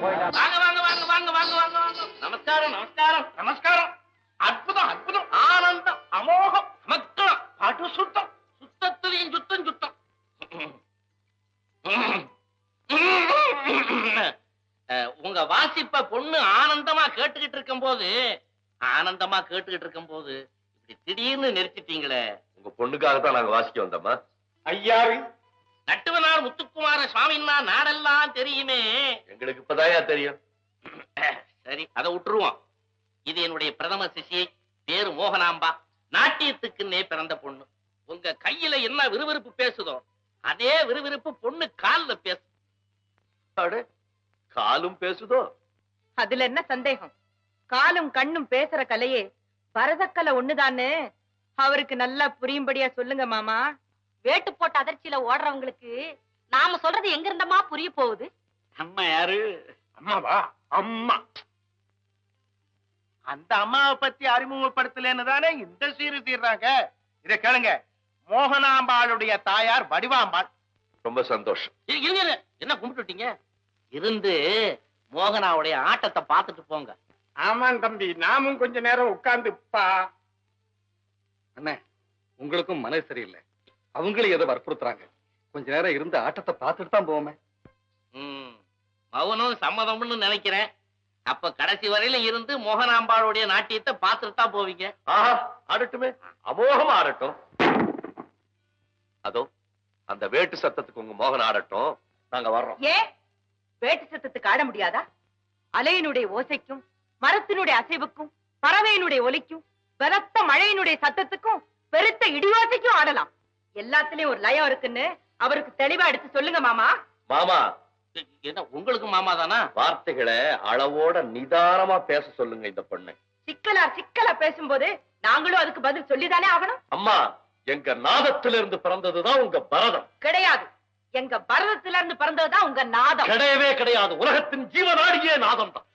வாங்க வாங்க வாங்க வாங்க வாங்க வாங்க வாங்க. நமஸ்காரம் நமஸ்காரம் நமஸ்காரம். அற்புதம் அற்புதம். ஆனந்தம் அமோகம் மக்களம் பாட்டு சுத்தம். சுத்தத்திலையும் சுத்தம் சுத்தம். உங்க வாசிப்ப பொண்ணு ஆனந்தமா கேட்டுக்கிட்டு இருக்கும் போது இப்படி திடீர்னு நிறுத்திட்டீங்களே. உங்க பொண்ணுக்காகத்தான் நாங்க வாசிக்க வந்தோமா? ஐயாரு நட்டுவனார் முத்துக்குமார சுவாமின்னா நாடெல்லாம் தெரியுமே. எங்களுக்கு இப்பதாயா தெரியும். சரி, அதை விட்டுருவோம். இது என்னுடைய பிரதம சிஷியை, பேரு மோகனாம்பா. நாட்டியத்துக்குன்னே பிறந்த பொண்ணு. உங்க கையில என்ன விறுவிறுப்பு பேசுதோ அதே விறுவிறுப்பு பொண்ணு கால்ல பேசு. காலும் பேசுதோ? அதுல என்ன சந்தேகம்? காலும் கண்ணும் பேசுற கலையே பரதக்கலை ஒண்ணுதான்னு அவருக்கு நல்லா புரியும்படியா சொல்லுங்க மாமா. வேட்டு போட்ட அதிர்ச்சியில ஓடுறவங்களுக்கு நாம சொல்றது எங்க இருந்தமா புரிய போகுது? அம்மா யாரு? அம்மாவா? அம்மா அந்த அம்மாவை பத்தி அறிமுகப்படுத்தலன்னு தானே இந்த சீரு சீர்றாங்க. இத கேளுங்க. மோகனாம்பாளுடைய தாயார் வடிவாம்பாள். ரொம்ப சந்தோஷம். இருங்க, என்ன கும்பிட்டுட்டீங்க? இருந்து மோகனாவுடைய ஆட்டத்தை பார்த்துட்டு போங்க. ஆமாம் தம்பி, நாமும் கொஞ்ச நேரம் உட்கார்ந்துப்பா. அண்ணே, உங்களுக்கும் மனசு சரியில்லை. அவங்களும் எதை வற்புறுத்துறாங்க. கொஞ்ச நேரம் இருந்து ஆட்டத்தை பார்த்துட்டு தான் போவோமே. மௌனம் சம்மதம்னு நினைக்கிறேன். அப்ப கடைசி வரையில இருந்து மோகனாம்பாளுடைய நாட்டியத்தை பார்த்துட்டு தான் போவீங்க. ஆஹா, ஆடட்டுமே, அமோகமா ஆடட்டும். அதோ அந்த வேட்டு சத்தத்துக்கு உங்க மோகன் ஆடட்டும், நாங்க வர்றோம். ஏன் வேட்டு சத்தத்துக்கு ஆட முடியாதா? அலையினுடைய ஓசைக்கும், மரத்தினுடைய அசைவுக்கும், பறவையினுடைய ஒலிக்கும், பலத்த மழையினுடைய சத்தத்துக்கும், பெருத்த இடியோசைக்கும் ஆடலாம். எல்லாத்துலயும் ஒரு லயம் இருக்குன்னு அவருக்கு தெளிவா எடுத்து சொல்லுங்க மாமா. மாமா, என்ன உங்களுக்கு மாமா தானா? வார்த்தைகளை அளவோட நிதானமா பேச சொல்லுங்க இந்த பொண்ணு. சிக்கலா பேசும்போது நாங்களும் அதுக்கு பதில் சொல்லிதானே ஆகணும். அம்மா, எங்க நாதத்திலிருந்து பிறந்ததுதான் உங்க பரதம். கிடையாது, எங்க பரதத்தில இருந்து பிறந்ததுதான் உங்க நாதம். கிடையவே கிடையாது. உலகத்தின் ஜீவநாடியே நாதம் தான்.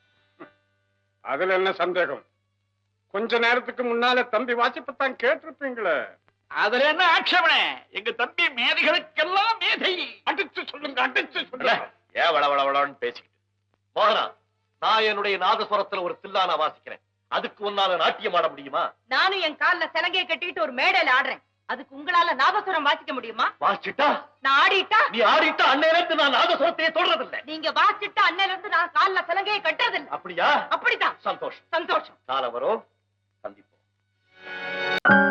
அதுல என்ன சந்தேகம்? கொஞ்ச நேரத்துக்கு முன்னால தம்பி வாசிப்பத்தான் கேட்டிருப்பீங்களே. அதுல என்ன ஆட்சேபனை? எங்க தம்பி மேதைகளுக்கெல்லாம் மேதை. அடிச்சு சொல்லுங்க, அடிச்சு சொல்லுங்க. ஏன் வளவளவளன்னு பேசிக்கிட்டு? மோகனா, நான் என்னுடைய நாதஸ்வரத்துல ஒரு தில்லானா வாசிக்கிறேன். அதுக்கு உன்னால நாட்டியம் ஆட முடியுமா? நானும் என் கால்ல சலங்கையை கட்டிட்டு ஒரு மேடையில ஆடுறேன். அதுக்கு உங்களால நாதஸ்வரம் வாசிக்க முடியுமா? வாசிட்டா? நான் ஆடிட்டா? நீ ஆடிட்டா அன்னையில இருந்து நான் நாதஸ்வரத்தையே தொடறதில்லை. நீங்க வாசிட்டா அன்னையில இருந்து நான் கால்ல சலங்கையை கட்டுறதில்லை. அப்படியா? அப்படித்தான். சந்தோஷம் சந்தோஷம். காலம் வரும், சந்திப்போம்.